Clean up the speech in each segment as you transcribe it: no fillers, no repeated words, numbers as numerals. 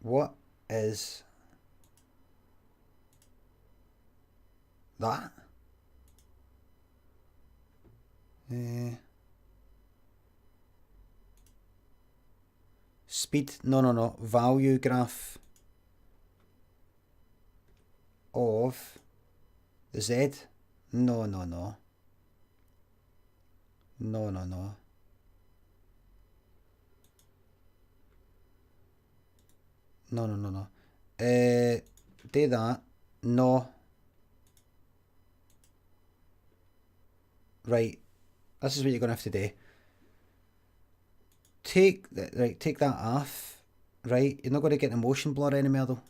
What is that? Speed, no. Value graph of the Z. No. No. Do that. No. Right. This is what you're gonna have to do. Take that off. Right. You're not going to get the motion blur anymore though.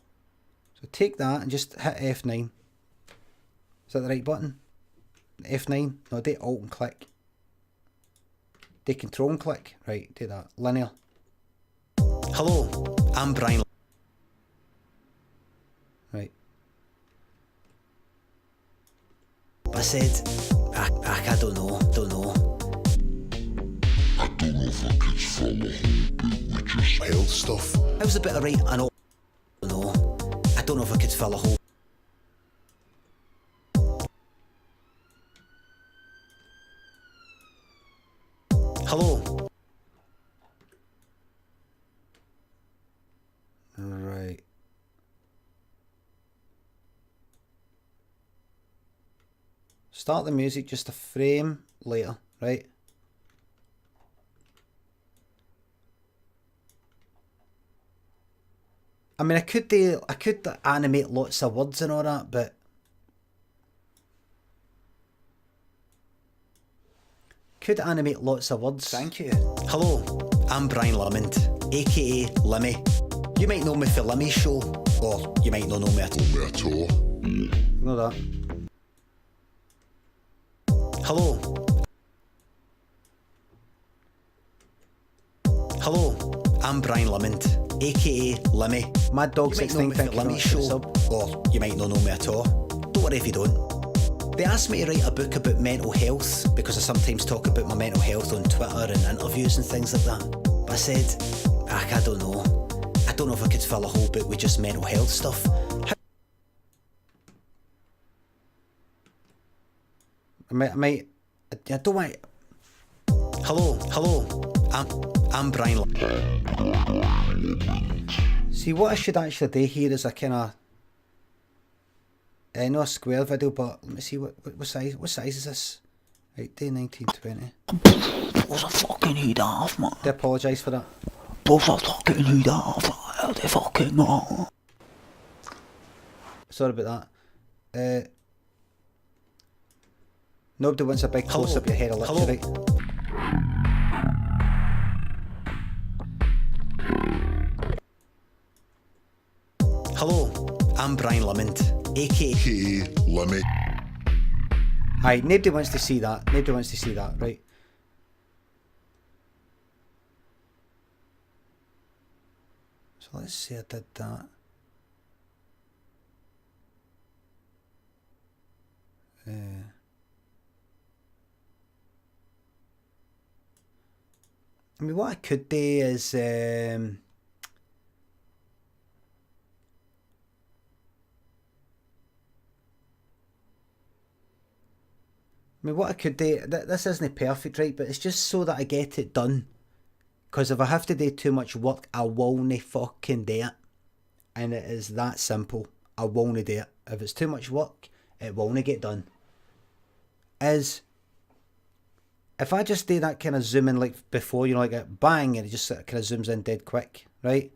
So take that and just hit F9. Is that the right button? F9. No, do Alt and click. Do Control and click. Right. Do that. Linear. Hello, I'm Brian. Right. I said, I don't know. I don't know if I could follow a whole bit with just health stuff. It was a bit of right, I know. I don't know if I could fill a whole. Hello. Right. Start the music just a frame later, right? I mean, I could animate lots of words and all that, but could animate lots of words. Thank you. Hello, I'm Brian Lamond, aka Limmy. You might know me for Limmy's show, or you might not know me at all. Know that. Hello, I'm Brian Lamond, aka Limmy. Mad Dog 16, thank you Limmy's show, or you might not know me at all. Don't worry if you don't. They asked me to write a book about mental health because I sometimes talk about my mental health on Twitter and interviews and things like that. But I said, I don't know. I don't know if I could fill a whole book with just mental health stuff. I don't want. Hello, I'm Brian. See, what I should actually do here is a kind of, not a square video, but let me see what size is this? Right, day 1920. Was a fucking heat off, man. I apologise for that. Was a fucking heat off. They fucking wrong. Sorry about that. Nobody wants a big close up your head of lips, right? Hello, I'm Brian Lamond, aka Limmy. Aye, nobody wants to see that. Right? So let's say I did that. I mean, what I could do is this isn't perfect, right? But it's just so that I get it done. Because if I have to do too much work, I won't fucking do it. And it is that simple. I won't do it. If it's too much work, it won't get done. If I just do that kind of zoom in like before, you know, like a bang, and it just kind of zooms in dead quick, right?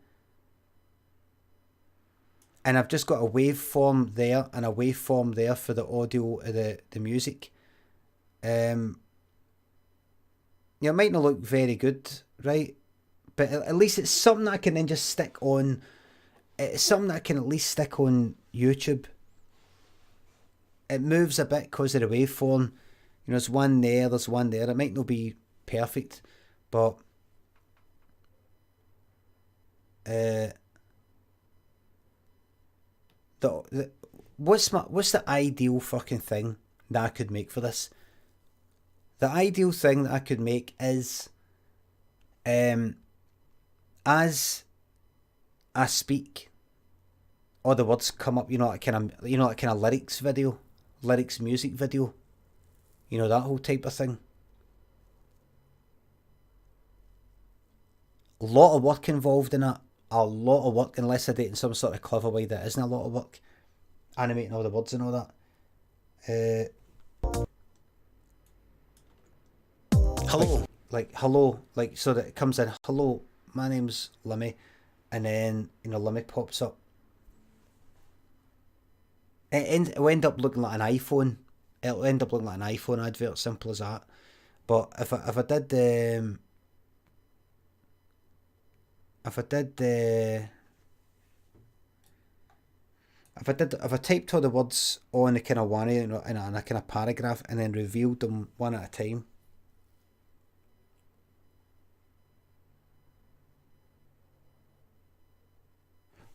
And I've just got a waveform there and a waveform there for the audio of the music. Yeah, it might not look very good, right? But at least it's something that I can then just stick on. It's something that I can at least stick on YouTube. It moves a bit because of the waveform. You know, there's one there. It might not be perfect, but what's the ideal fucking thing that I could make for this? The ideal thing that I could make is as I speak, all the words come up. You know, that kind of lyrics music video. You know, that whole type of thing. A lot of work involved in that. A lot of work, unless I do it in some sort of clever way that isn't a lot of work. Animating all the words and all that. Hello. Like hello. Like, so that it comes in, hello, my name's Limmy. And then, you know, Limmy pops up. It'll end up looking like an iPhone. It'll end up looking like an iPhone advert, simple as that. But if I typed all the words on a kind of one, you know, in a kind of paragraph, and then revealed them one at a time,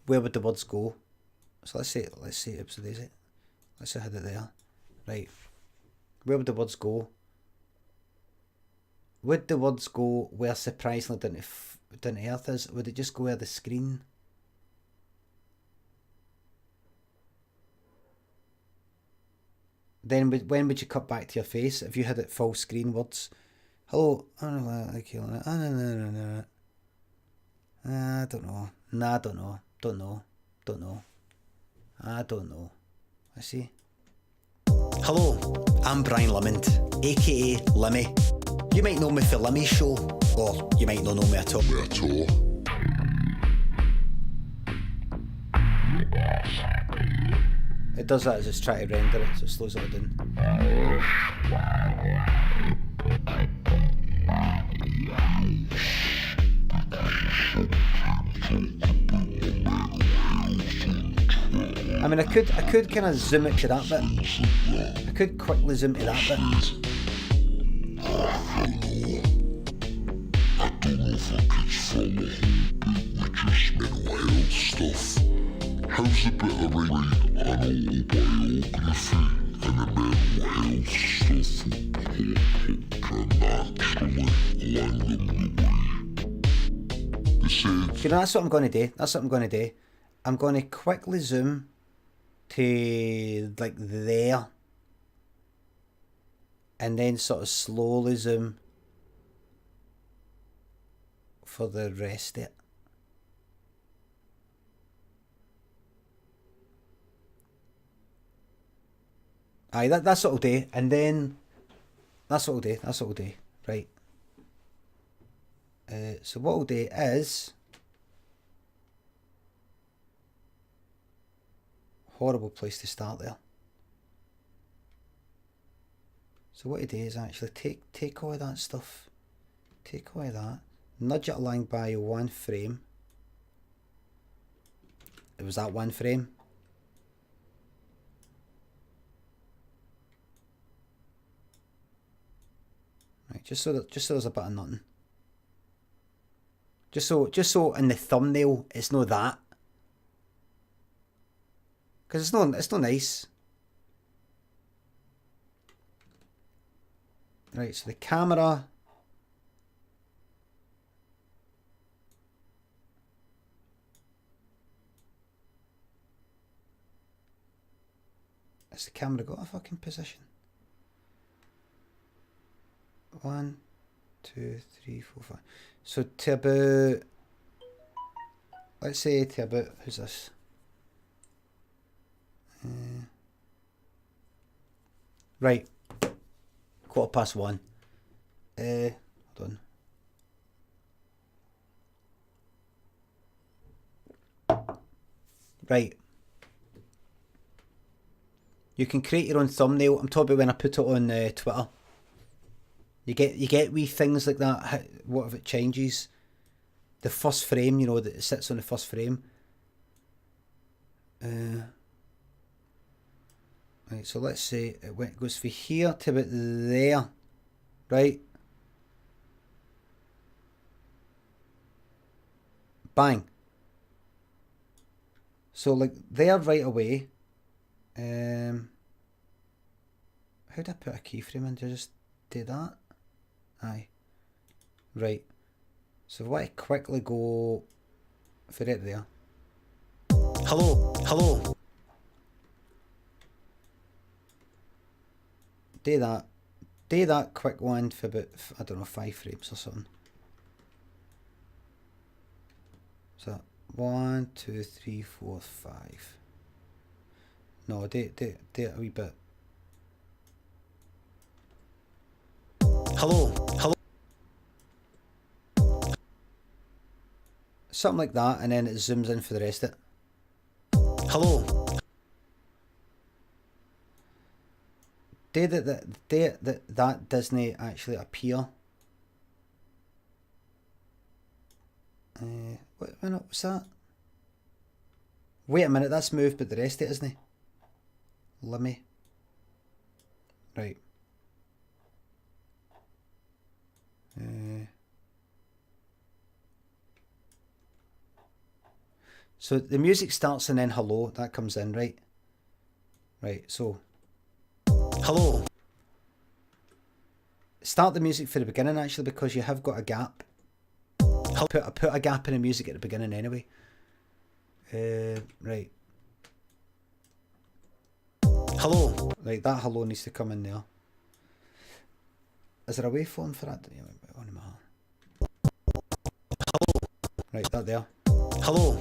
where would the words go? So let's say oops, daisy. Let's say I had it there. Right. Where would the words go? Would the words go where surprisingly didn't earth is? Would it just go where the screen? Then when would you cut back to your face if you had it full screen words? Hello, I don't know, I don't know. I don't know. Nah, I don't know. Don't know. I don't know. I see. Hello, I'm Brian Limond, aka Limmy. You might know me for Limmy's show, or you might not know me at all. It does that as it's trying to render it, so it slows it down. I mean, I could kind of zoom it to that bit. I could quickly zoom to that bit. I don't know if I could follow with just mental health stuff. How's a bit of writing an autobiography and a mental health stuff can naturally line them the way? They said... You know, that's what I'm going to do. I'm going to quickly zoom to like there, and then sort of slowly zoom for the rest of it. Aye, that's what I'll do, and then that's what I'll do, right. So what I'll do is, horrible place to start there. So what I do is actually take all of that stuff, take all of that, nudge it along by one frame. It was that one frame. Right, just so there's a bit of nothing. Just so in the thumbnail it's not that. Because it's not nice. Right, so the camera. Has the camera got a fucking position? 1, 2, 3, 4, 5. So to about, let's say to about, who's this? Right, 1:15. Hold on. Right. You can create your own thumbnail. I'm talking about when I put it on Twitter. You get wee things like that. What if it changes? The first frame, you know, that it sits on the first frame. Right, so let's say it goes from here to about there, right? Bang. So like there right away. How do I put a keyframe in? Do I just do that? Aye. Right. So if I quickly go for it there. Hello, hello. Do that quick one for about, I don't know, 5 frames or something. So 1, 2, 3, 4, 5. No, do it a wee bit. Hello, hello. Something like that, and then it zooms in for the rest of it. Hello. That doesn't actually appear. Wait a minute, what's that? Wait a minute, that's moved, but the rest of it isn't. Limmy. Right. So the music starts and then hello, that comes in, right? Right, so hello. Start the music for the beginning actually, because you have got a gap. I put a gap in the music at the beginning anyway. Right. Hello. Right, that hello needs to come in there. Is there a waveform for that? Hello. Right, that there. Hello.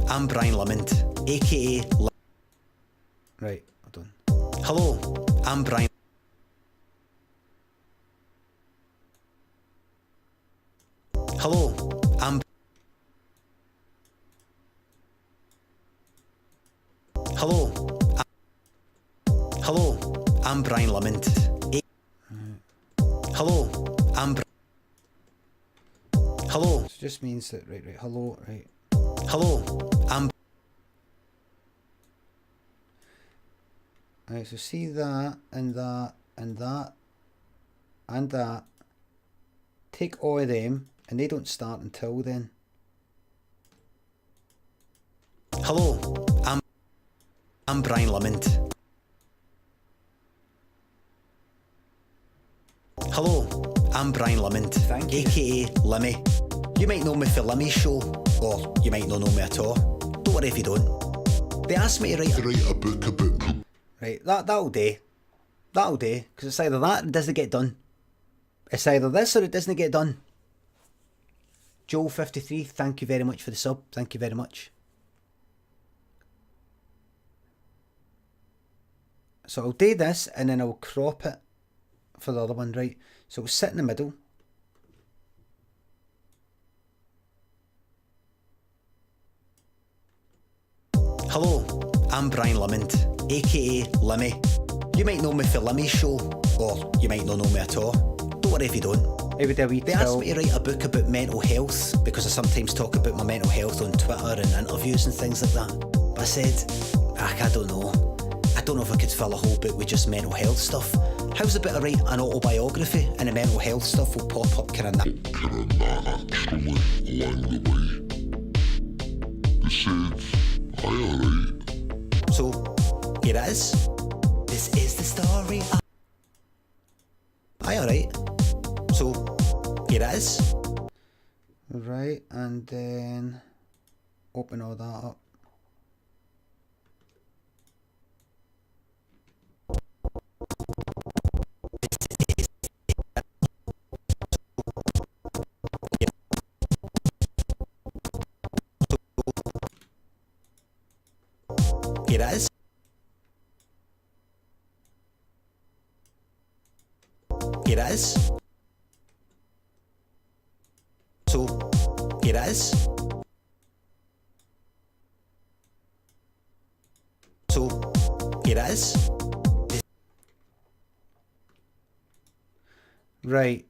I'm Brian Limond, aka Right, hold on. Hello, I'm Brian. Hello, I'm Brian Limond. Hello. It just means that right. Hello, right. Hello, Right, so see that and that and that and that. Take all of them, and they don't start until then. Hello, I'm Brian Limond. Hello, I'm Brian Limond, aka Limmy. You might know me for Limmy's show, or you might not know me at all. Don't worry if you don't. They asked me to write a book about... Right, that'll do. That'll do, because it's either that or it doesn't get done. It's either this or it doesn't get done. Joel53, thank you very much for the sub. Thank you very much. So I'll do this and then I'll crop it for the other one, right? So it'll sit in the middle. Hello, I'm Brian Limond, aka Limmy. You might know me for Limmy's show, or you might not know me at all. Don't worry if you don't. They asked me to write a book about mental health because I sometimes talk about my mental health on Twitter and interviews and things like that. But I said, I don't know. I don't know if I could fill a whole book with just mental health stuff. How's a bit of write an autobiography and the mental health stuff will pop up kind of that Actually, along the way. They said, alright. So, here it is. This is the story. Alright. So, here it is. Right, and then open all that up. Here it is. Here it is. So, here it is. So, here it is. Right.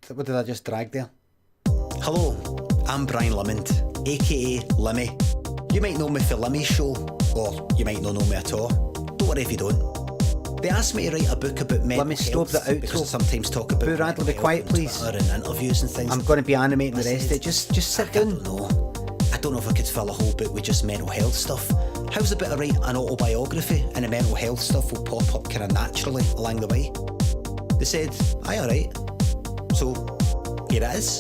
What did I just drag there? Hello, I'm Brian Limond, aka Limmy. You might know me for Limmy's show, or you might not know me at all. Don't worry if you don't. They asked me to write a book about mental health because I sometimes talk about Radley, be quiet please. And interviews and things. I'm going to be animating the rest of it. Just sit down. I don't know if I could fill a whole book with just mental health stuff. How's a bit of write an autobiography and the mental health stuff will pop up kind of naturally along the way. They said, alright. So, here it is.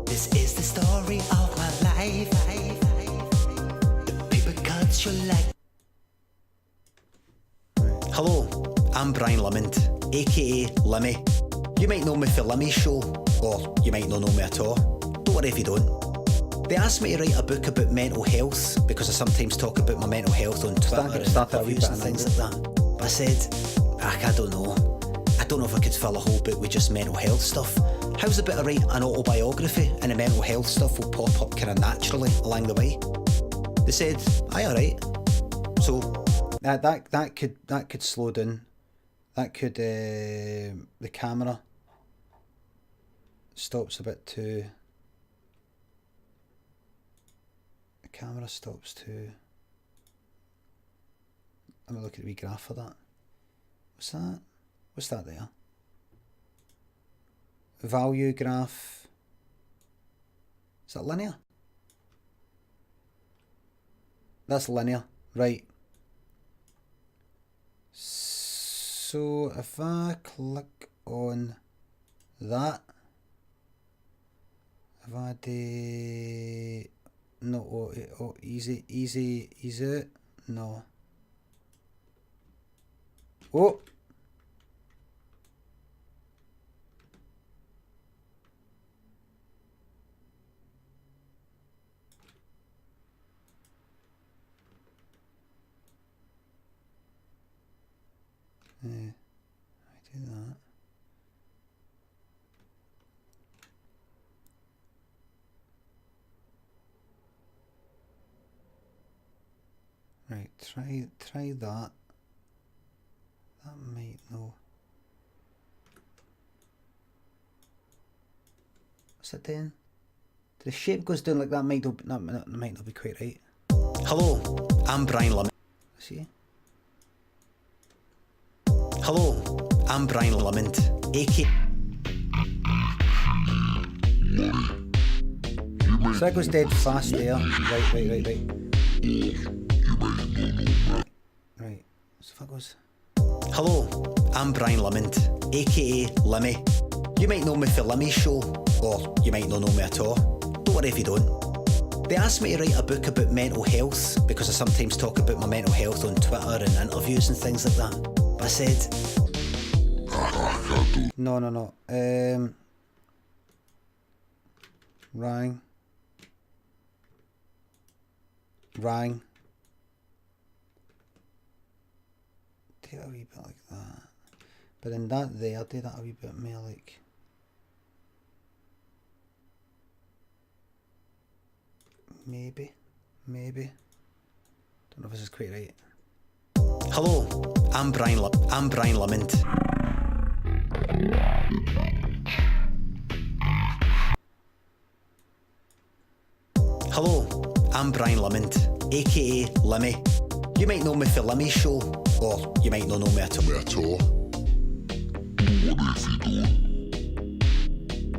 This is the story of my life. The paper cuts your life. Hello, I'm Brian Limond, aka Limmy. You might know me for Limmy's show, or you might not know me at all. Don't worry if you don't. They asked me to write a book about mental health because I sometimes talk about my mental health on Twitter and interviews and things like that. But I said, I don't know. I don't know if I could fill a whole book with just mental health stuff. How's about I write an autobiography and the mental health stuff will pop up kind of naturally along the way? They said, aye, alright. So that could slow down. That could the camera stops a bit too. The camera stops too. I'm gonna look at the wee graph for that. What's that? What's that there? Value graph. Is that linear? That's linear, right. So if I click on that, if I do no easy it? No. Oh, I do that. Right, try that. That might no. What's it doing? The shape goes down like that. Might not be quite right. Hello, I'm Brian Limond. See? Hello, I'm Brian Limond, aka. So that goes dead fast there. Right. Right. So if that goes. Hello, I'm Brian Limond, aka Limmy. You might know me for Limmy's show, or you might not know me at all. Don't worry if you don't. They asked me to write a book about mental health because I sometimes talk about my mental health on Twitter and interviews and things like that. But I said, no. Rang. Do that a wee bit like that. But then that there, do that a wee bit more like. Maybe. Don't know if this is quite right. Hello, I'm Brian Limond. Hello, I'm Brian Limond, aka Limmy. You might know me for Limmy's show, or you might not know me at all. What if you don't?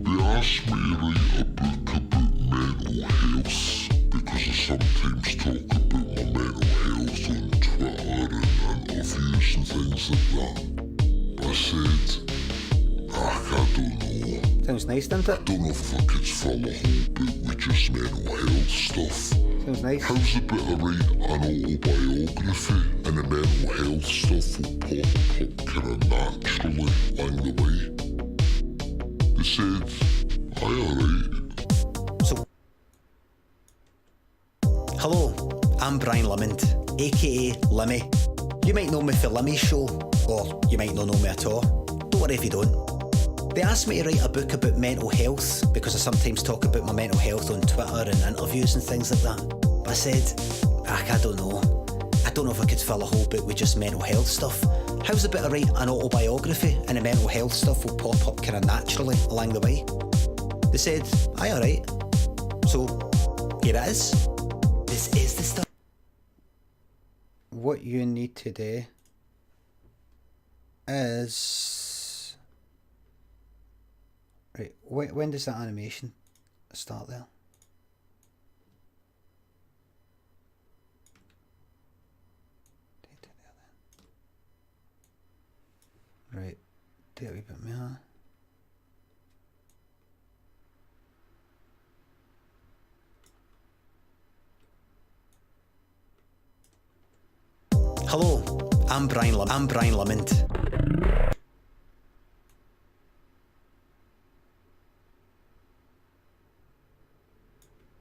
They asked me to write a book about mental health because I sometimes talk about my mental health on Twitter and interviews and things like that. I said, I don't know. Sounds nice, doesn't it? I don't know if I could fill a whole book with just mental health stuff. Sounds nice. How's about I write an autobiography and the mental health stuff will pop up kind of naturally along the way? They said, aye, alright. So, hello, I'm Brian Limond, aka Limmy. You might know me for Limmy's show, or you might not know me at all. Don't worry if you don't. They asked me to write a book about mental health because I sometimes talk about my mental health on Twitter and interviews and things like that. But I said, I don't know. I don't know if I could fill a whole book with just mental health stuff. How's about I write an autobiography and the mental health stuff will pop up kind of naturally along the way? They said, aye, alright. So, here it is. This is the stuff. What you need to do is... Right, when does that animation start there? Right, do a wee bit more. Hello, I'm Brian Limond.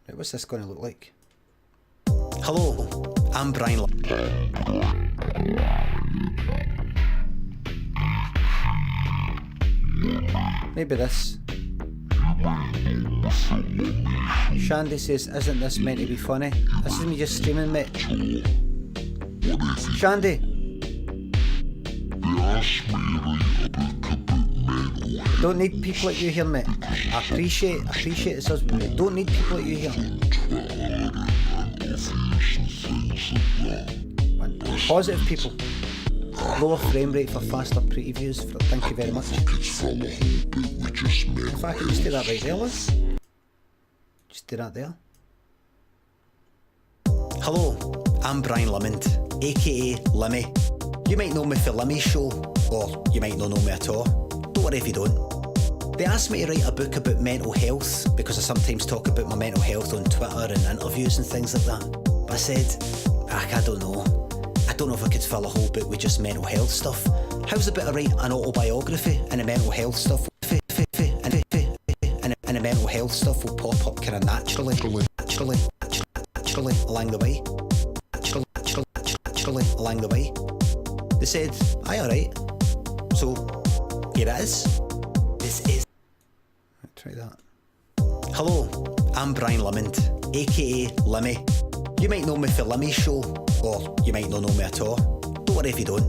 Right, what's this going to look like? Hello, I'm Brian Maybe this. Shandy says, isn't this meant to be funny? This is me just streaming, mate. Shandy. Don't need people like you here, mate. I appreciate this husband. Don't need people like you here. Positive people. Lower frame rate for faster previews. Thank you very much. If I could just do that right there, Liz. Just do that there. Hello, I'm Brian Limond, aka Limmy. You might know me for Limmy's show, or you might not know me at all. Don't worry if you don't. They asked me to write a book about mental health because I sometimes talk about my mental health on Twitter and interviews and things like that. But I said, I don't know. I don't know if I could fill a whole book with just mental health stuff. How's about I write an autobiography and the mental health stuff and the mental health stuff will pop up kind of naturally along the way. Naturally along the way. They said, aye, alright. So, here it is. This is... Try that. Hello, I'm Brian Limond, aka Limmy. You might know me for Limmy's show, or you might not know me at all. Don't worry if you don't.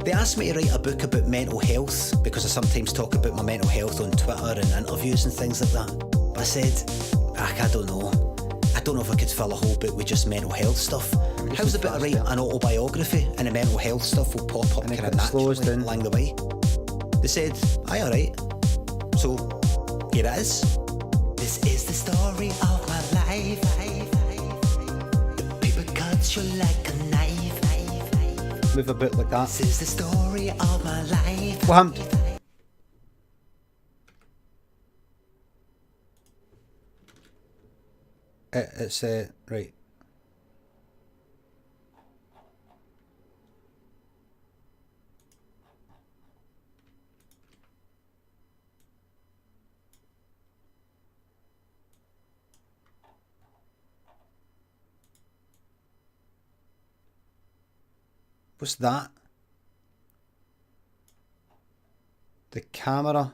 They asked me to write a book about mental health because I sometimes talk about my mental health on Twitter and interviews and things like that. But I said, I don't know. I don't know if I could fill a whole book with just mental health stuff. How's about I write an autobiography and the mental health stuff will pop up kind of naturally along the way? They said, aye, alright. So, here it is. This is the story of my life. The paper cuts you like a knife. Move a bit like that. This is the story of my life. What happened? It's right. What's that? The camera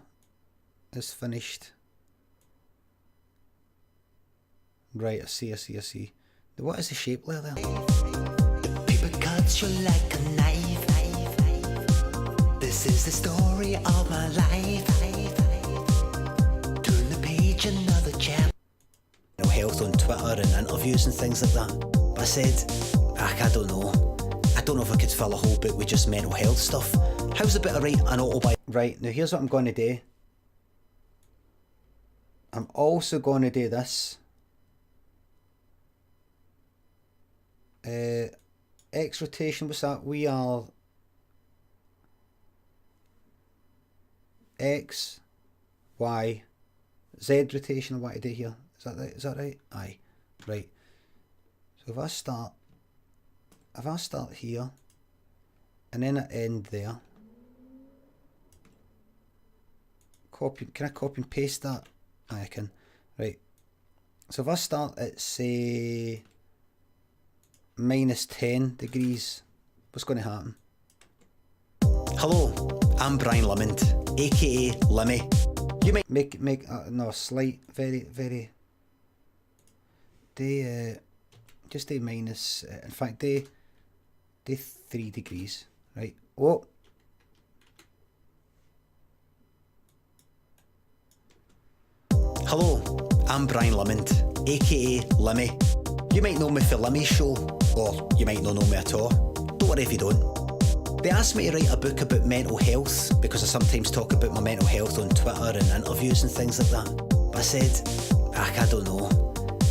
is finished. Right, I see. What is the shape layer there? The paper cuts you like a knife. This is the story of my life. Turn the page, another chapter. No health on Twitter and interviews and things like that. But I said, I don't know. I don't know if I could fill a whole book with just mental health stuff. How's about I write an autobiography? Right, now here's what I'm going to do. I'm also going to do this. X rotation, what's that? We are X, Y, Z rotation. What I do here? Is that right? Aye, right. So if I start here, and then I end there. Can I copy and paste that? Aye, I can. Right. So if I start at say minus 10 degrees, what's going to happen? Hello, I'm Brian Limond, aka Limmy. You might make no slight, very. Just a minus. In fact, they 3 degrees, right? Oh. Hello, I'm Brian Limond, aka Limmy. You might know me for Limmy's show, or you might not know me at all. Don't worry if you don't. They asked me to write a book about mental health because I sometimes talk about my mental health on Twitter and interviews and things like that. But I said, I don't know.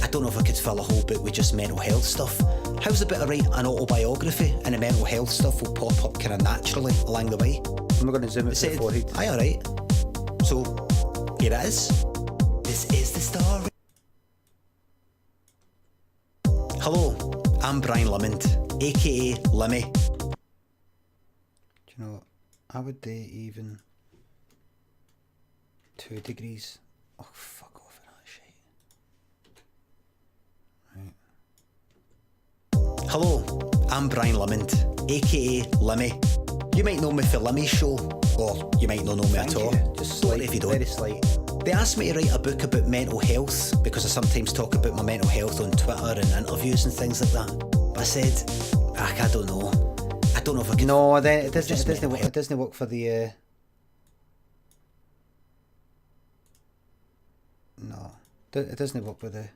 I don't know if I could fill a whole book with just mental health stuff. How's about I write an autobiography and the mental health stuff will pop up kind of naturally along the way? I'm going to zoom it to the forehead. Aye, alright. So, here it is. This is the story. Hello, I'm Brian Limond, aka Limmy. Do you know what? I would do even 2 degrees. Oh, fuck off with that shit. Right. Hello, I'm Brian Limond, aka Limmy. You might know me for Limmy's show, or you might not know me at all. Just slight, if you don't. Very slight. They asked me to write a book about mental health because I sometimes talk about my mental health on Twitter and interviews and things like that. But I said, I don't know. I don't know if I can. No, then it doesn't work for the. No, it doesn't work with the.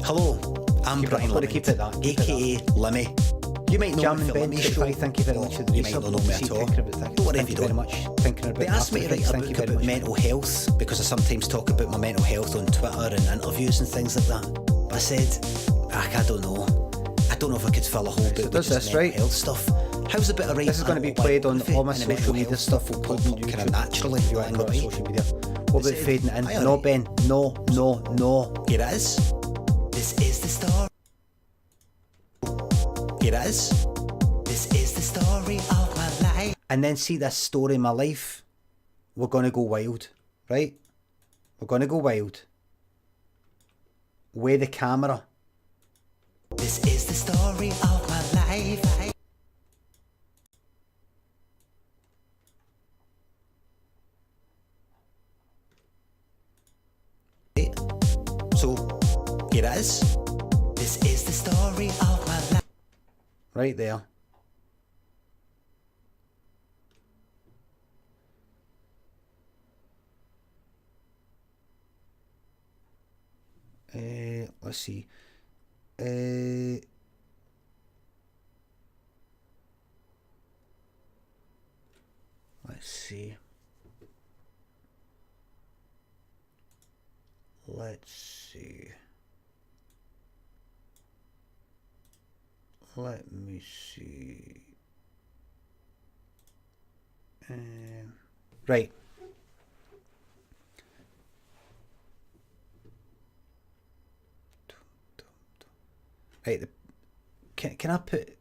Hello, I'm Brian Limond, aka Limmy. You might know me for Limmy's show. Thank you very much for the you might not know me at all. Don't worry if you don't. They asked me to write a book about mental health because I sometimes talk about my mental health on Twitter and interviews and things like that. But I said, I don't know. I don't know if I could fill a whole book with just mental health stuff. How's a bit of writing? This is going to be played on all my social media stuff. Will pop up kind of naturally along the way. Social media. What about fading in? No, Ben. No. Here it is. This is the story. Here it is. This is the story of my life. And then see this story of my life. We're going to go wild, right? We're going to go wild. With the camera. This is the story of my life. So, here it is. This is the story of my life. Right there. Let's see. Let's see. Let me see. Right. Right. Can I put?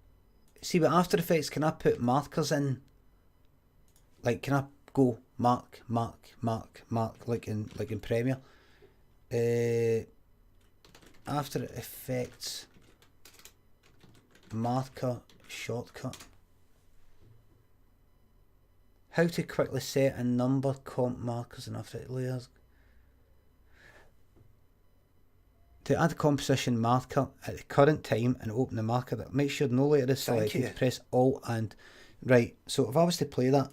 See, with After Effects, can I put markers in? Like, can I go mark, like in Premiere? After Effects marker shortcut. How to quickly set and number comp markers in After Effects layers. To add a composition marker at the current time and open the marker, that make sure no layer is selected. Press Alt and right. So if I was to play that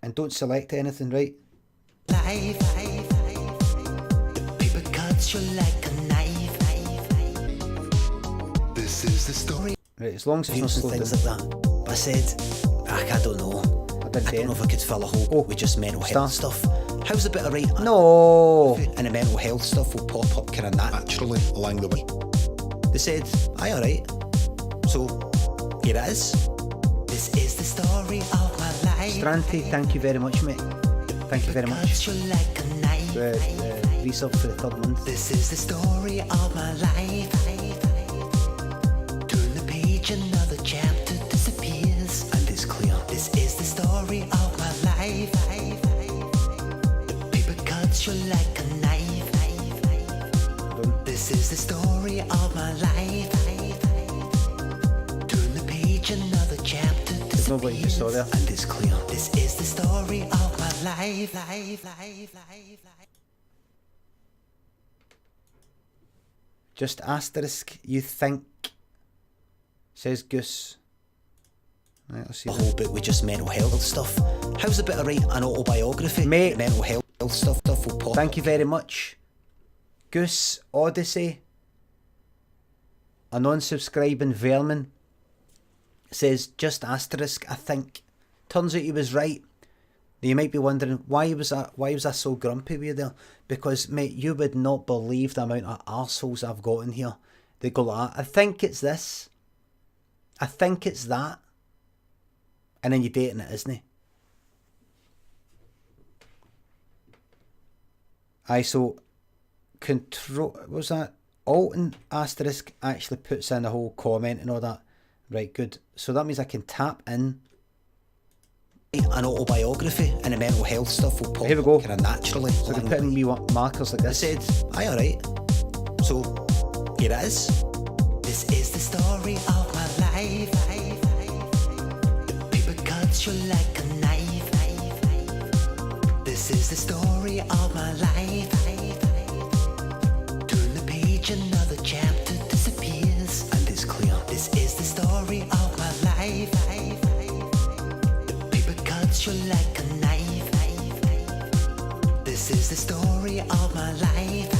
and don't select anything, right? Paper cuts you like a knife. This is the story. Right, as long as it's not slowed things like that. But I said, I don't know. I don't know if I could fill a whole with just mental health stuff. How's a bit of writing? No. And the mental health stuff will pop up kind of naturally along the way. They said, aye, alright. So, here it is. This is the story of my life. Stranty, thank you very much, mate. Thank you very much. Resub for the 3rd month. This is the story of my life. Turn the page, another chapter disappears. And it's clear. This is the story of my life. Paper cuts you like a knife. This is the story of my life. Turn the page, another chapter disappears. Nobody you saw there. And it's clear. This is the story of my life. Just asterisk, you think, says Goose. Right, let's see. The whole book with just mental health stuff. How's a bit of writing an autobiography? Mate, mental health stuff will pop. Thank you very much. Goose Odyssey, a non-subscribing vermin, says just asterisk, I think. Turns out he was right. You might be wondering why was I so grumpy with you there? Because, mate, you would not believe the amount of arseholes I've got in here. They go like that. I think it's this. I think it's that. And then you're dating it, isn't it? Aye, so control, what was that? Alt and asterisk actually puts in the whole comment and all that. Right, good. So that means I can tap in. An autobiography and the mental health stuff will pop Here we go. kind of naturally. So I can put in wee markers like I this. said, aye, alright. So, here it is. This is the story of my life. The paper cuts you like a knife. This is the story of my life. Turn the page, another chapter disappears. And it's clear. This is the story of my life. The paper cuts you like a knife. This is the story of my life.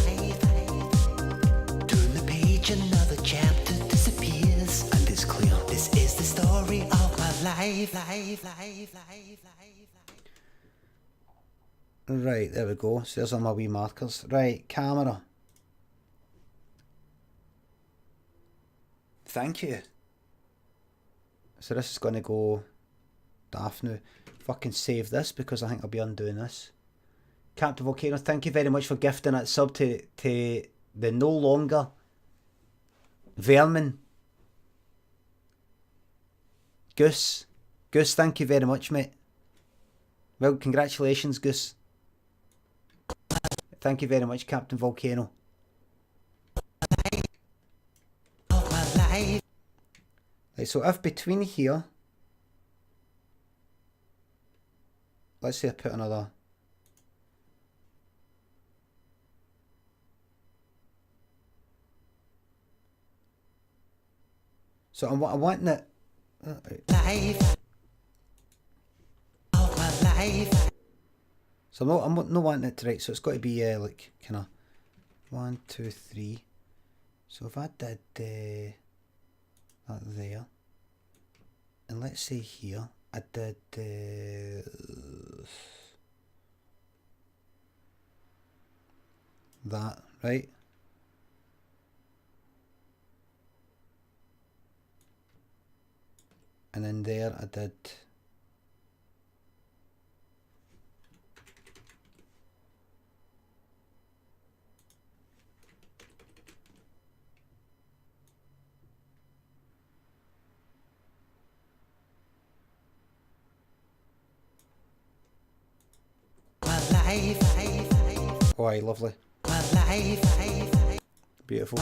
Turn the page, another chapter disappears. And it's clear. This is the story of my life. Right, there we go. So there's all my wee markers. Right, camera. Thank you. So this is going to go daft now. Fucking save this because I think I'll be undoing this. Captain Volcano, thank you very much for gifting that sub to the no longer Vermin. Goose, thank you very much, mate. Well, congratulations, Goose. Thank you very much, Captain Volcano. Right, so if between here, let's say I put another. So I'm wanting it. So I'm not wanting it to write. So it's got to be like kind of 1, 2, 3. So if I did that there, and let's say here I did that, right? And then there I did oh, aye, lovely. Beautiful.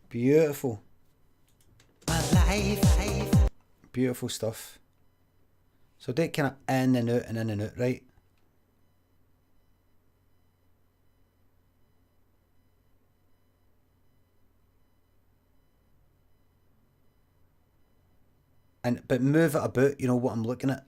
Beautiful. Beautiful stuff. So they kind of in and out and in and out, right? But move it about, you know what I'm looking at.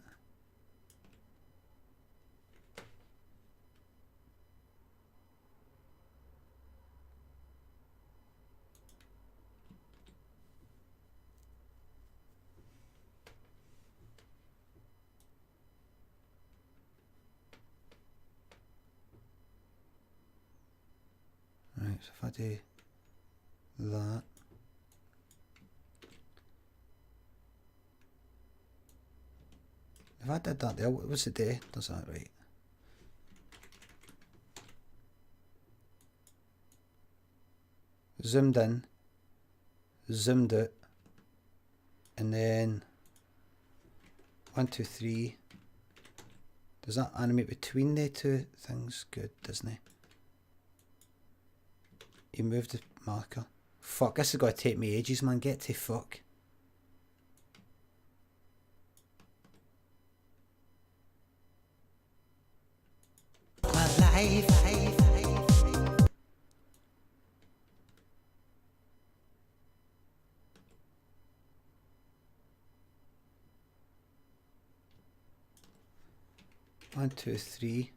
Right, so if I do that. If I did that there, what's it do? Does that right? Zoomed in, zoomed out, and then 1, 2, 3. Does that animate between the two things? Good, doesn't it? You moved the marker. Fuck, this is going to take me ages, man. Get to fuck. One, two, three.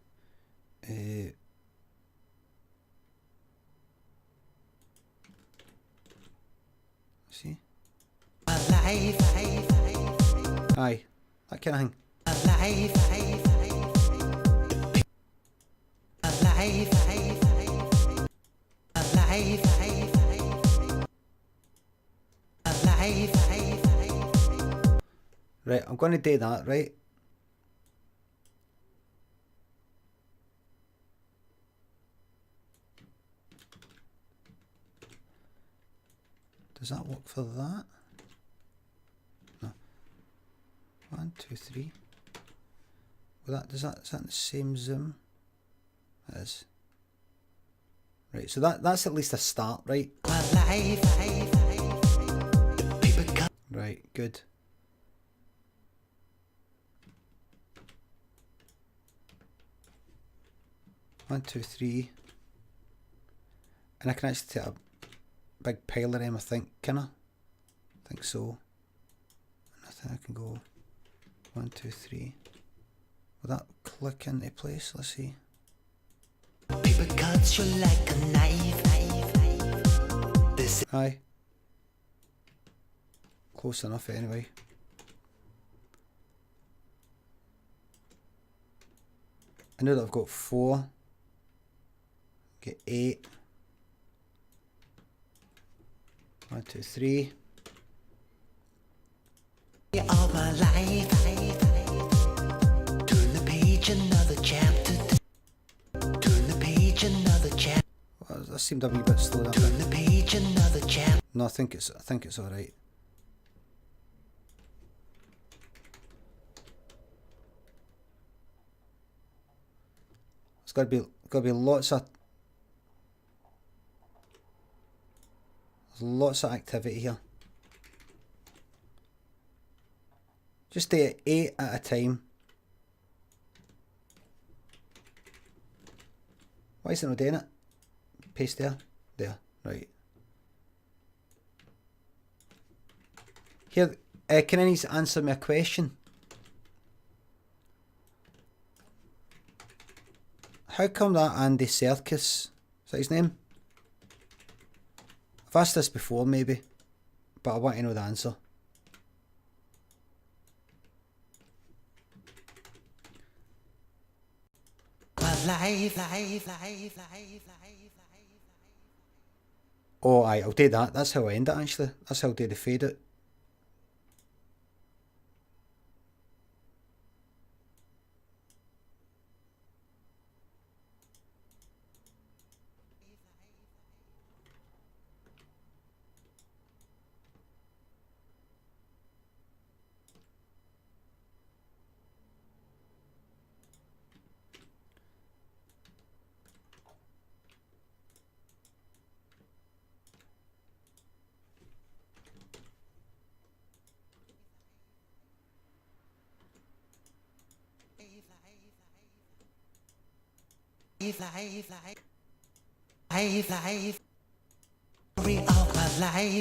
See? Aye, that kind of thing. Right, I'm going to do that, right? Does that work for that? No. 1, 2, 3. Well, is that the same zoom? It is. Right, so that's at least a start, right? Right, good. One, two, three. And I can actually take a big pile of them, I think, can I? I think so. And I think I can go 1, 2, 3. Will that click into place? Let's see. Paper cuts you like a knife. Aye. Close enough anyway. I know that I've got 4. Get 8. 1, 2, 3. All my life. Turn the page, another chapter. Turn the page, another chapter. Well, that seemed a wee bit slow. That Turn the page, another chapter. No, I think it's all right. It's got to be lots of activity here. Just do it 8 at a time. Why is it not doing it? Paste there. There. Right. Here, can any answer me a question? How come that Andy Serkis, is that his name? I've asked this before maybe, but I want to know the answer. Oh aye, I'll do that. That's how I end it actually. That's how I'll do the fade out. Story of my life. Of my life.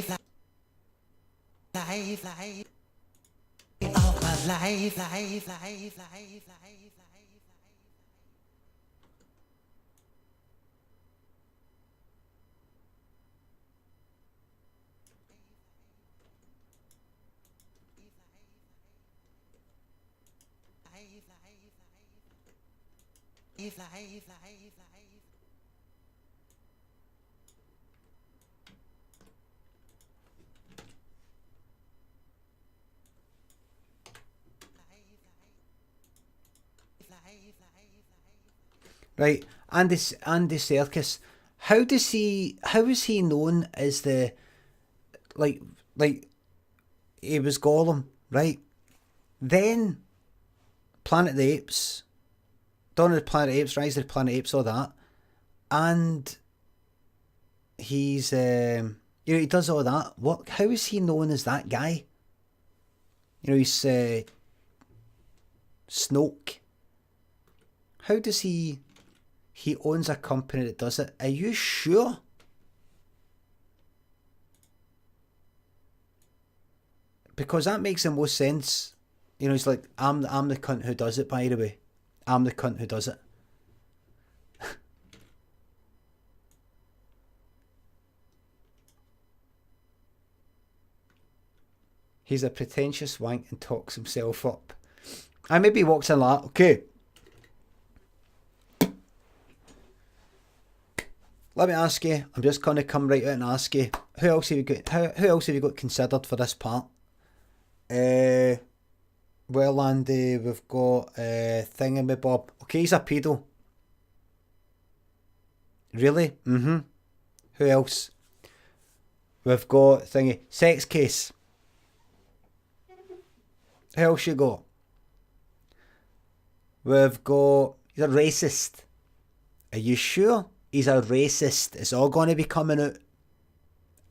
Right, Andy Serkis. How is he known as the like he was Gollum, right? Then Planet of the Apes, Dawn of the Planet of the Apes, Rise of the Planet of the Apes, all that, and he's he does all that. What? How is he known as that guy? He's Snoke. How does he owns a company that does it? Are you sure? Because that makes the most sense. He's like, I'm the cunt who does it, by the way. I'm the cunt who does it. He's a pretentious wank and talks himself up. I maybe walks in like, okay. Let me ask you. I'm just gonna come right out and ask you. Who else have you got? Who else have you got considered for this part? Well, Andy, we've got Thingamabob. Okay, he's a pedo. Really? Mm-hmm. Who else? We've got thingy, sex case. Who else you got? We've got, he's a racist. Are you sure? He's a racist. It's all going to be coming out.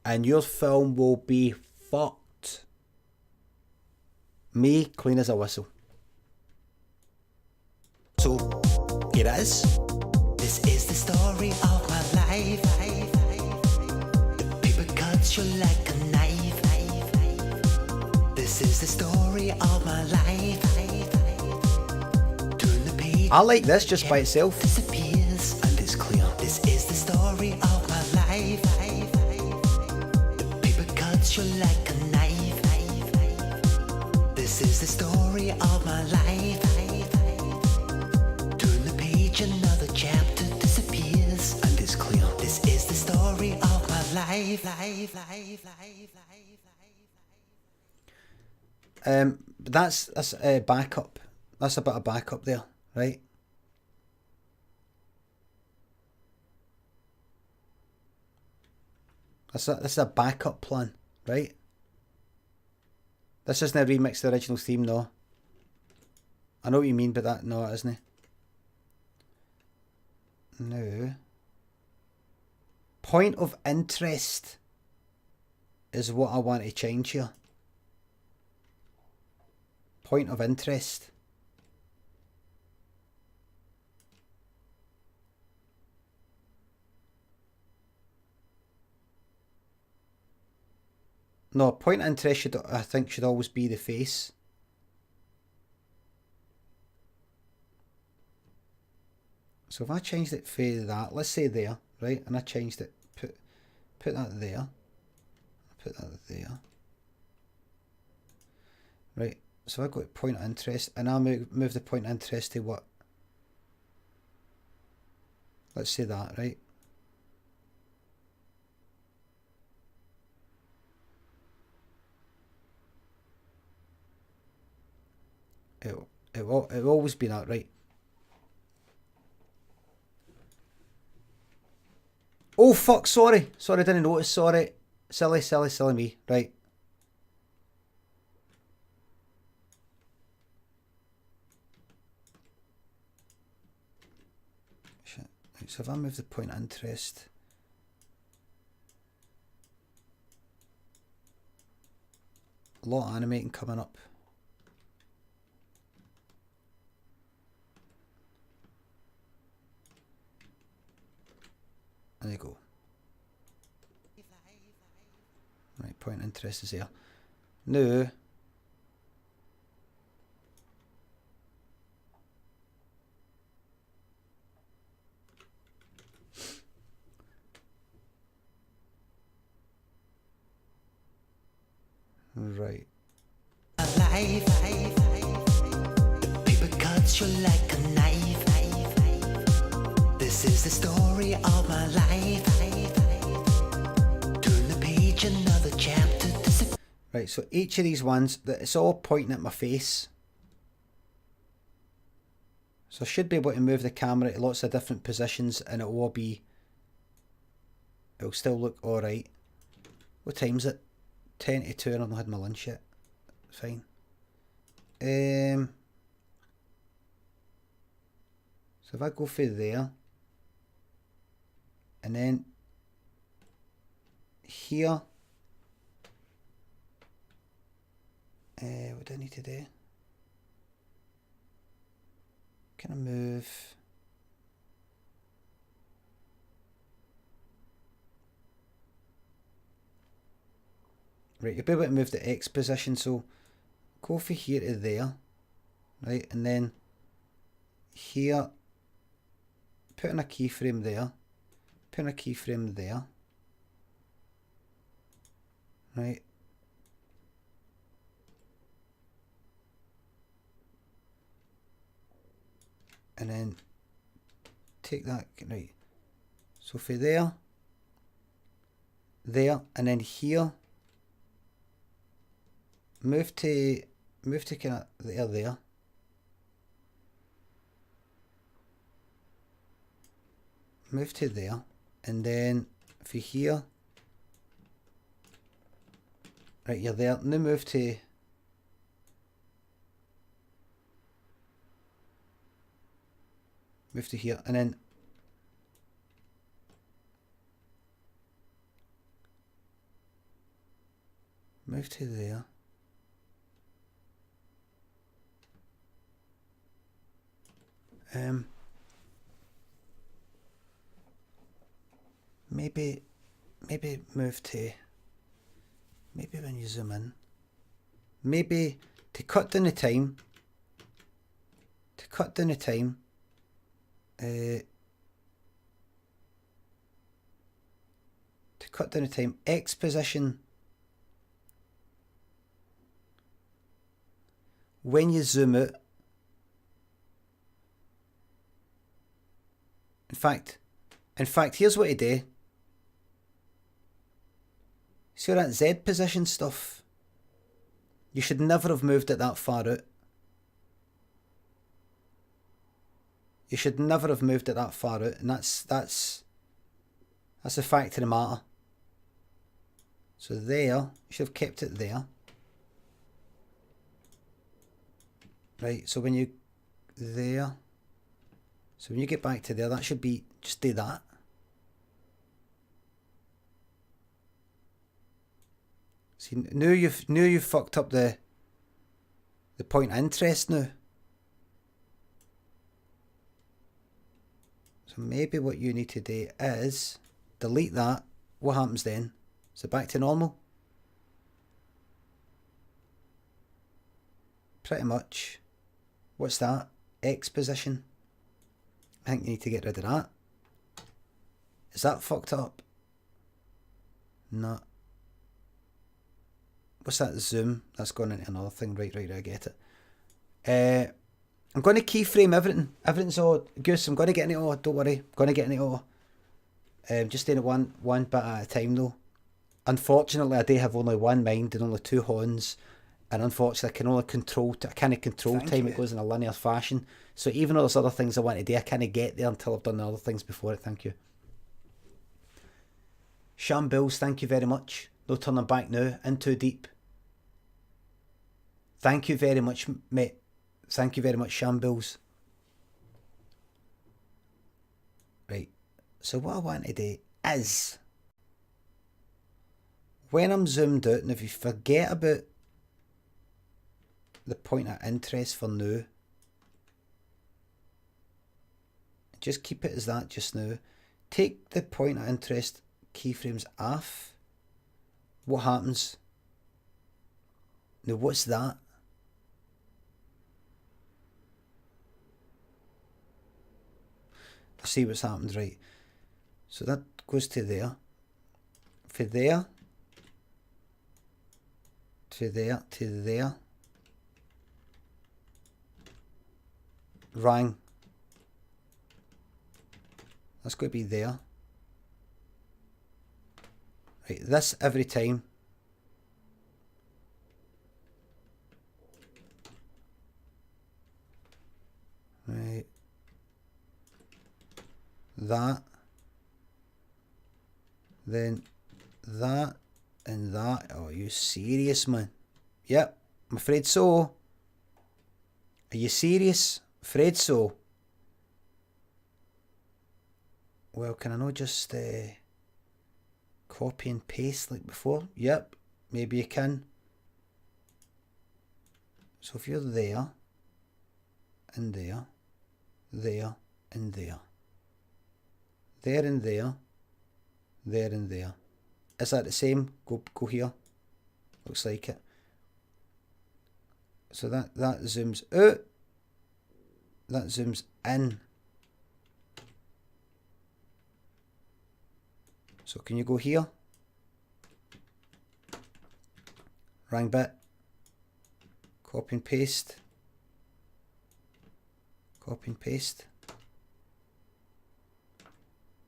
And your film will be fucked. Me, clean as a whistle. So, here it is. This is the story of my life. The paper cuts you like a knife. This is the story of my life. Turn the page. I like this just by itself. Disappears and it's clear. This is the story of my life. The paper cuts you like a knife. This is the story of my life. Turn the page, another chapter disappears and it's clear. This is the story of my life. That's a backup. That's a bit of backup there, right? This is a backup plan, right? This isn't a remix of the original theme, no. I know what you mean by that. No, it isn't. No. Point of interest is what I want to change here. Point of interest. No, point of interest I think should always be the face. So if I changed it for that, let's say there, right? And I changed it, put that there. Put that there. Right. So I go to point of interest, and I'll move the point of interest to what? Let's say that, right? It'll always be that, right? Oh fuck, sorry, I didn't notice, sorry. Silly me, right. Shit. Right, so if I move the point of interest, a lot of animating coming up. There you go. Right, point of interest is there. Now, right. The paper cuts you like a knife. This is the story of my life. Turn the page, another chapter disappears. Right, so each of these ones, it's all pointing at my face. So I should be able to move the camera to lots of different positions and it'll still look alright. What time is it? 10 to 2 and I've not had my lunch yet. Fine. So if I go through there, and then here, what do I need to do? Can I move? Right, you'll be able to move the X position, so go from here to there, right, and then here, put in a keyframe there, put in a keyframe there, right, and then take that, right, so for there, and then here, move to kind of there, move to there, and then for here, Right, you're there. Now move to... Move to here, and then... Move to there. Maybe move to... Maybe when you zoom in... Maybe to cut down the time... To cut down the time... to cut down the time, X position... When you zoom out... In fact, here's what you do. See all that Z position stuff? You should never have moved it that far out. You should never have moved it that far out, and that's a fact of the matter. So there, you should have kept it there. Right, so when you there, so when you get back to there, that should be, just do that. See, now you've fucked up the point of interest now. So maybe what you need to do is delete that. What happens then? Is it back to normal? Pretty much. What's that? X position. I think you need to get rid of that. Is that fucked up? No. What's that? Zoom? That's going into another thing. Right, I get it. I'm going to keyframe everything. Everything's all... Goose, I'm going to get into it all. Don't worry. I'm going to get into it all. Just doing it one bit at a time though. Unfortunately, I do have only one mind and only two horns. And unfortunately, I can only control... I can't control time. It goes in a linear fashion. So even though there's other things I want to do, I can't get there until I've done the other things before it. Thank you. Shambles, thank you very much. No turning back now. In too deep. Thank you very much, mate. Thank you very much, Shambles. Right. So what I want to do is... When I'm zoomed out, and if you forget about the point of interest for now, just keep it as that just now. Take the point of interest keyframes off. What happens? Now what's that? I see what's happened, right? So that goes to there. For there. To there. To there. Rang. That's going to be there. Right, this every time. Right. That. Then that and that. Oh, are you serious, man? Yep, I'm afraid so. Are you serious? Afraid so. Well, can I not just copy and paste like before? Yep, maybe you can. So if you're there, and there, there, and there, there and there, there and there. Is that the same? Go here. Looks like it. So that zooms out. That zooms in. So can you go here? Rang bit. Copy and paste. Copy and paste.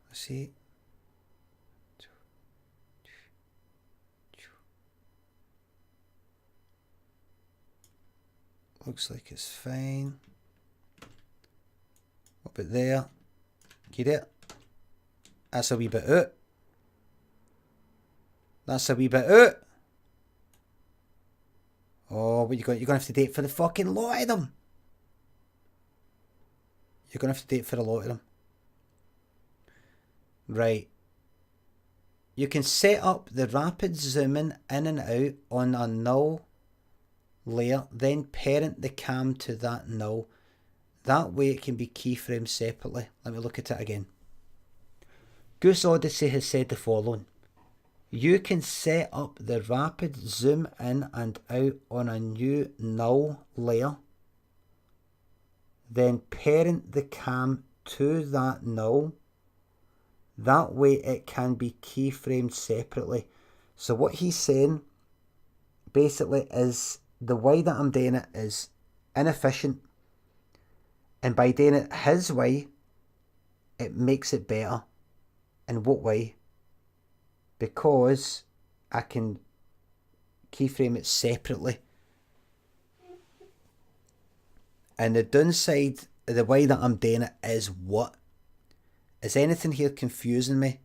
Let's see. Looks like it's fine. What about there? Get it? That's a wee bit out. That's a wee bit out. Oh, but you're going to have to date for the fucking lot of them. You're going to have to date for a lot of them. Right. You can set up the rapid zooming in and out on a null layer, then parent the cam to that null. That way it can be keyframed separately. Let me look at it again. Goose Odyssey has said the following. You can set up the rapid zoom in and out on a new null layer, then parent the cam to that null. That way it can be keyframed separately. So what he's saying basically is the way that I'm doing it is inefficient. And by doing it his way, it makes it better. In what way? Because I can keyframe it separately. And the downside, the way that I'm doing it is what? Is anything here confusing me?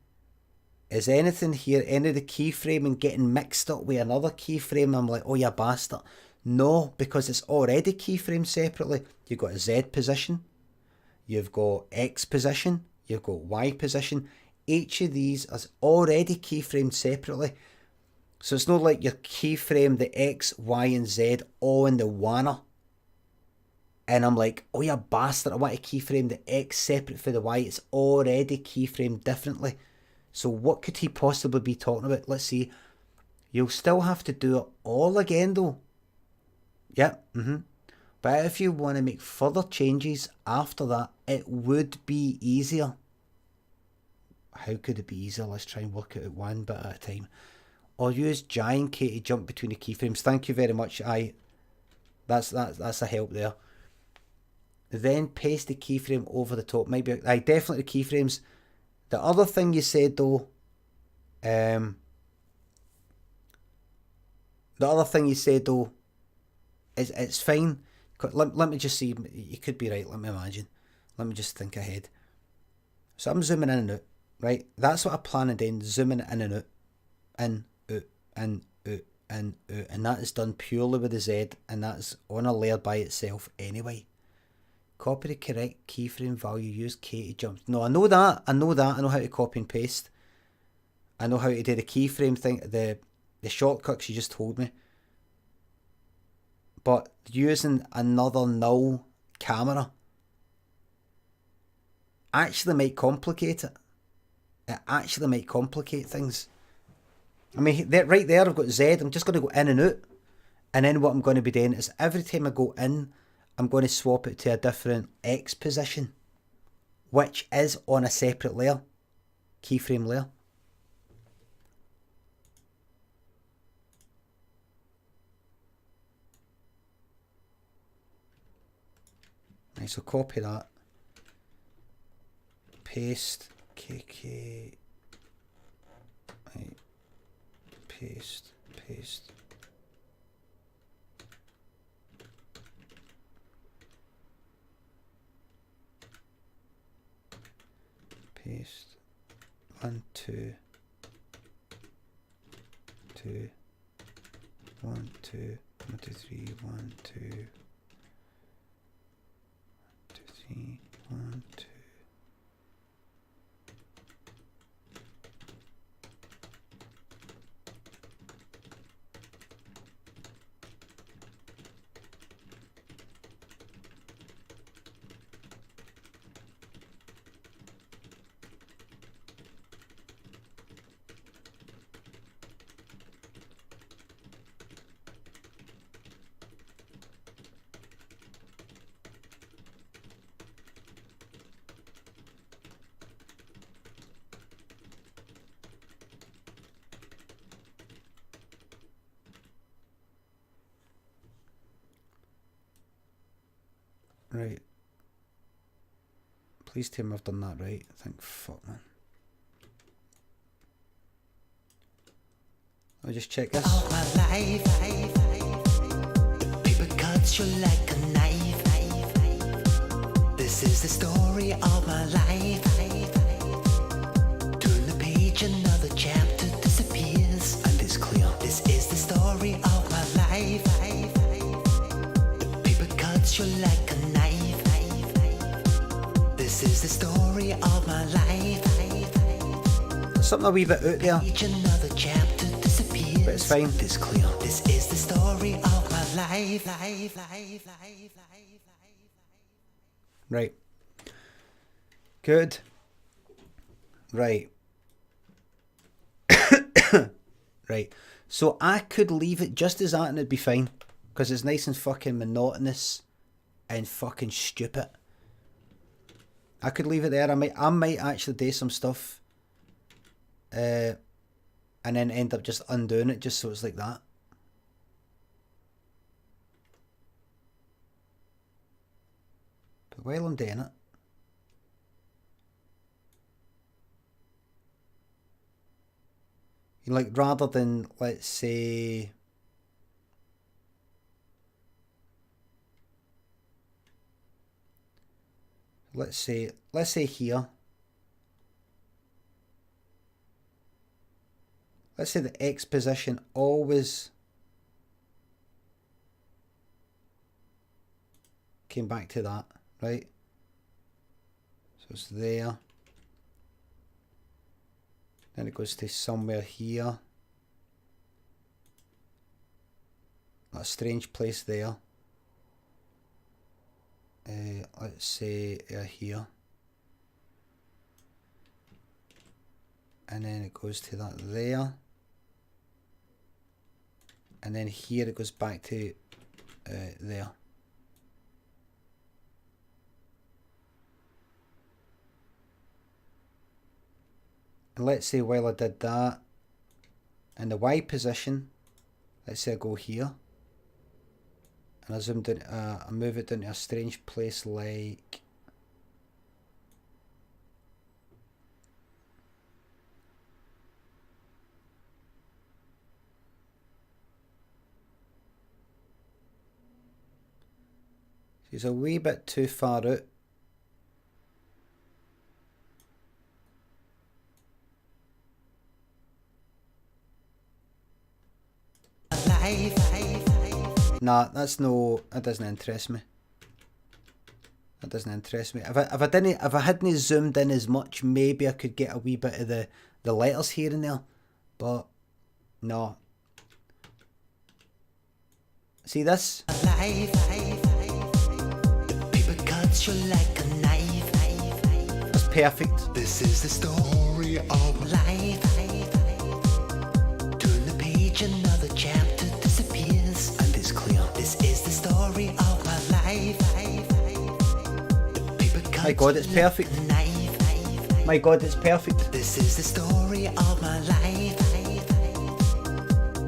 Is anything here, any of the keyframing getting mixed up with another keyframe? I'm like, oh, you bastard. No, because it's already keyframed separately. You've got a Z position. You've got X position. You've got Y position. Each of these is already keyframed separately. So it's not like you keyframe the X, Y, and Z all in the wanner. And I'm like, oh, you bastard, I want to keyframe the X separate for the Y. It's already keyframed differently. So what could he possibly be talking about? Let's see. You'll still have to do it all again, though. Yep, But if you want to make further changes after that, it would be easier. How could it be easier? Let's try and work it out one bit at a time. Or use giant K to jump between the keyframes. Thank you very much. That's a help there. Then paste the keyframe over the top. Maybe definitely the keyframes. The other thing you said though, is it's fine. Let me just see. You could be right. Let me imagine. Let me just think ahead. So I'm zooming in and out. Right, that's what I plan on doing. Zooming in and out, in, out, in, out, in, out, and that is done purely with the Z, and that's on a layer by itself anyway. Copy the correct keyframe value, use K to jump. No, I know that. I know how to copy and paste. I know how to do the keyframe thing, the shortcuts you just told me. But using another null camera actually might complicate it. It actually might complicate things. I mean, right there I've got Z. I'm just going to go in and out. And then what I'm going to be doing is every time I go in, I'm going to swap it to a different X position, which is on a separate layer, keyframe layer. Right, so copy that, paste, KK, right, paste, paste. Paste 1 2 2 1 2 1 2 3 1 2 2 3 1 2. Right. Please tell me I've done that right. Thank fuck, man. Let me just check this. All my life, paper cuts you like a knife. This is the story of my life. Turn the page, another chapter disappears, and it's clear. This is the story of my life. cuts you like a knife. This is the story of my life. There's something a wee bit out there, Each another chapter disappears. but it's fine. This clear. This is the story of my life. Right. Good. Right. Right. So I could leave it just as that and it'd be fine. Because it's nice and fucking monotonous and fucking stupid. I could leave it there. I might actually do some stuff. And then end up just undoing it just so it's like that. But while I'm doing it, like, rather than, let's say, let's say here, let's say the X position always came back to that, right? So it's there. Then it goes to somewhere here. A strange place there. Let's say here. And then it goes to that there. And then here it goes back to there. And let's say while I did that, in the Y position, let's say I go here, and I zoomed in, I move it into a strange place like it's a wee bit too far out. Nah, that doesn't interest me. That doesn't interest me. If I hadn't zoomed in as much, maybe I could get a wee bit of the letters here and there. But no. See this? The paper cuts you like a knife. That's perfect. This is the story of life. Turn the page, another chapter disappears. And it's clear. This is the story of my life. My God, it's perfect. My God, it's perfect. This is the story of my life.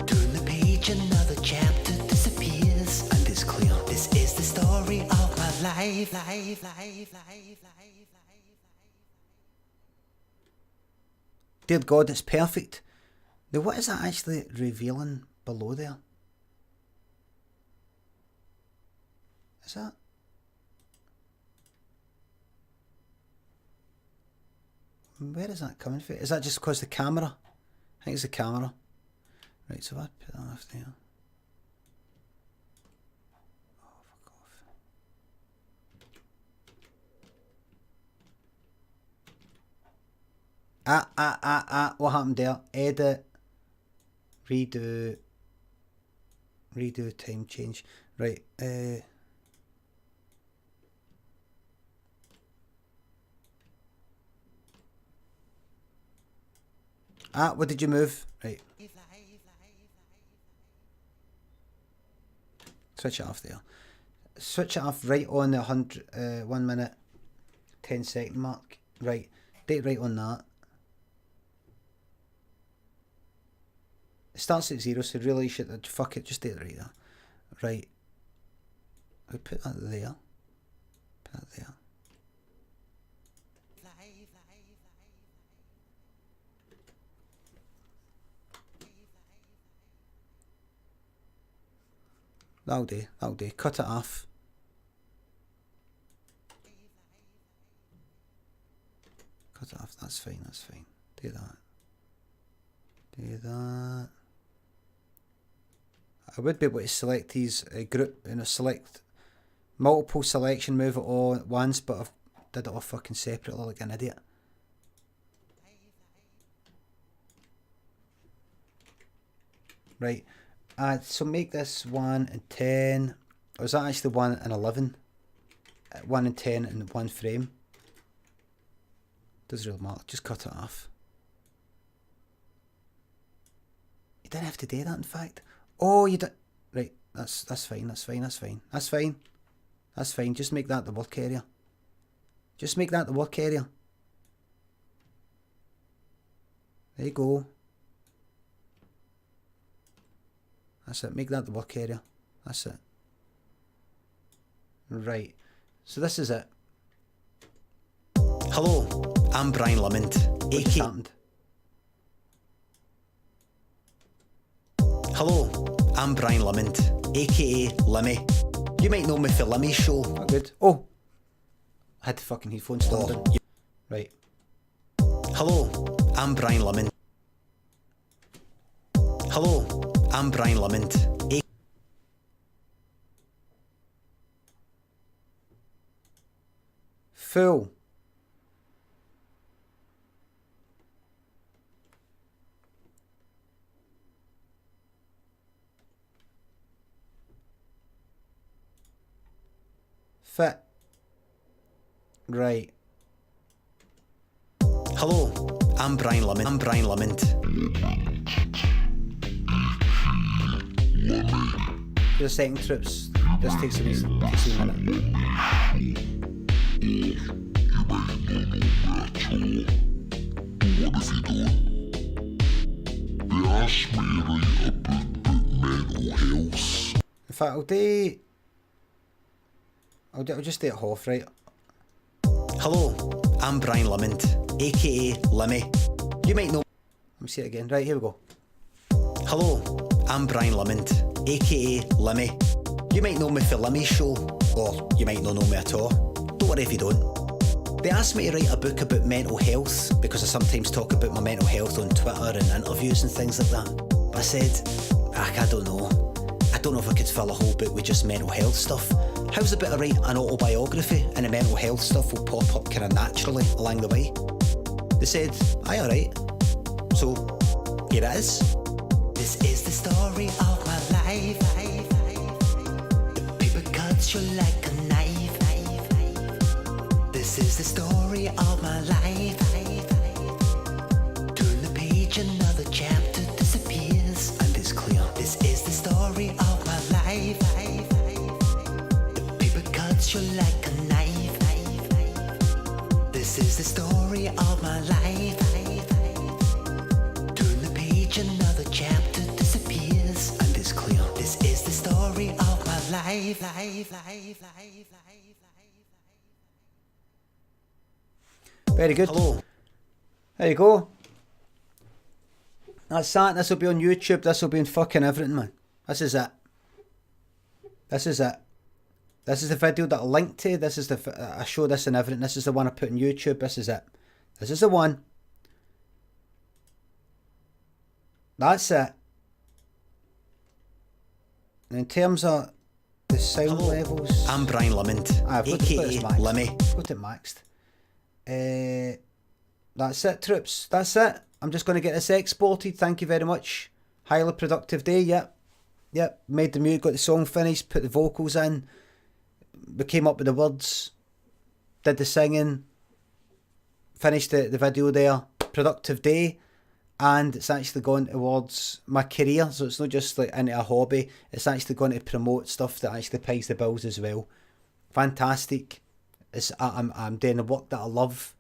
Turn the page, another chapter disappears. And it's clear. This is the story of my life. Dear God, it's perfect. Now, what is that actually revealing below there? Is that? Where is that coming from? Is that just because the camera? I think it's the camera. Right, so I put that off there. Oh, fuck off. What happened there? Edit. Redo. Time change. Right, what did you move? Right. Switch it off there. Switch it off right on the 1 minute, 10-second mark. Right. Date right on that. It starts at 0, so really you should, fuck it, just date it right there. Right. I put that there. Put that there. That'll do. Cut it off. Cut it off. That's fine. Do that. I would be able to select these group, select Multiple selection, move it all at once, but I've did it all fucking separately like an idiot. Right. So make this 1 and 10. Or is that actually 1 and 11? 1 and 10 in one frame. Doesn't really matter. Just cut it off. You didn't have to do that, in fact. Oh, you did. Right. That's fine. That's fine. That's fine. That's fine. That's fine. Just make that the work area. Just make that the work area. There you go. That's it. Make that the work area. That's it. Right. So this is it. Hello, I'm Brian Limond, aka. Hello, I'm Brian Limond, aka Limmy. You might know me for Limmy's show. Not good. Oh, I had the fucking headphones on. Right. Hello, I'm Brian Limond. Hello, I'm Brian Limond. Full. Fit. Right. Hello, I'm Brian Limond. I'm Brian Limond. For a second, Trips. Just takes a minute. What have you done? They asked me to write a book about mental health. In fact, I'll just do it half, right? Hello, I'm Brian Limond, aka Limmy. You might know. Let me see it again. Right, here we go. Hello, I'm Brian Limond, aka Limmy. You might know me for Limmy's show, or you might not know me at all. Don't worry if you don't. They asked me to write a book about mental health because I sometimes talk about my mental health on Twitter and interviews and things like that. But I said, I don't know. I don't know if I could fill a whole book with just mental health stuff. How's a bit of write an autobiography and the mental health stuff will pop up kind of naturally along the way? They said, aye, alright. So, here it is. This is the story of my life. The paper cuts you like a knife. This is the story of my life. Turn the page, another chapter disappears, and it's clear. This is the story of my life. The paper cuts you like a knife. This is the story of my life. Turn the page, another chapter disappears, and it's clear. This is the story of my life. Very good. Hello. There you go. That's that. This will be on YouTube. This will be on fucking everything, man. This is it. This is it. This is the video that I linked to. This is I show this and everything. This is the one I put on YouTube. This is it. This is the one. That's it. And in terms of the sound Hello. levels, I'm Brian Limond, I've got to put aka this maxed. Limmy. Got it maxed. That's it, troops. That's it. I'm just going to get this exported. Thank you very much. Highly productive day. Yep. Made the music, got the song finished, put the vocals in. We came up with the words. Did the singing. Finished the video there. Productive day. And it's actually gone towards my career. So it's not just like into a hobby. It's actually going to promote stuff that actually pays the bills as well. Fantastic. I'm doing the work that I love.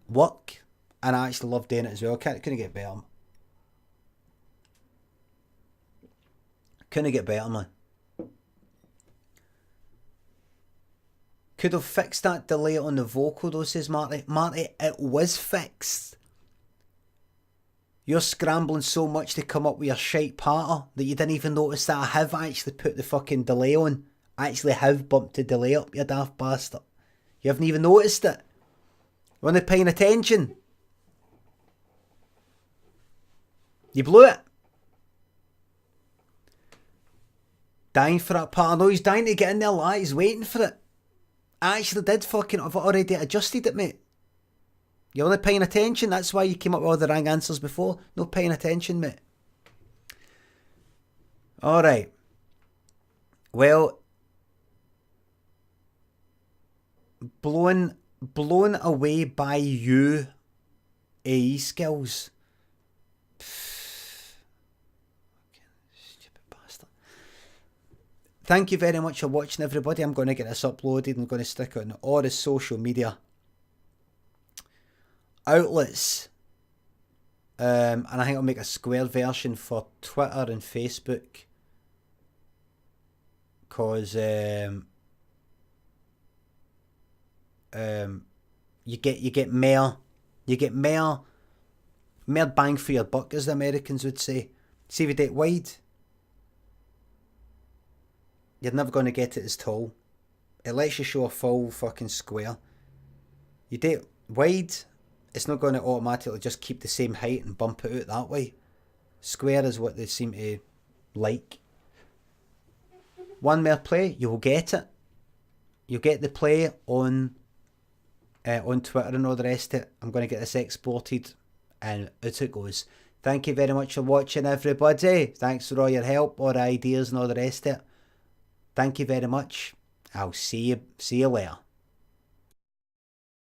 Work, and I actually love doing it as well. Couldn't get better. Couldn't get better, man. Could have fixed that delay on the vocal though, says Marty. Marty, it was fixed. You're scrambling so much to come up with your shite parter that you didn't even notice that I have actually put the fucking delay on. I actually have bumped the delay up, you daft bastard. You haven't even noticed it. You're not paying attention. You blew it. dying for that part. I know he's dying to get in there, like, he's waiting for it. I actually did fucking, I've already adjusted it, mate. You're only paying attention, that's why you came up with all the wrong answers before. No paying attention, mate. Alright. Well, blown away by you, AE skills. Stupid bastard. Thank you very much for watching, everybody. I'm going to get this uploaded. I'm going to stick it on all the social media outlets. And I think I'll make a square version for Twitter and Facebook. Because you get more bang for your buck, as the Americans would say. See if you do it wide, you're never going to get it as tall. It lets you show a full fucking square. You do it wide, it's not going to automatically just keep the same height and bump it out that way. Square is what they seem to like. One more play, you will get it. You'll get the play on Twitter and all the rest of it. I'm going to get this exported and out it goes. Thank you very much for watching, everybody. Thanks for all your help, all the ideas and all the rest of it. Thank you very much. I'll see you later.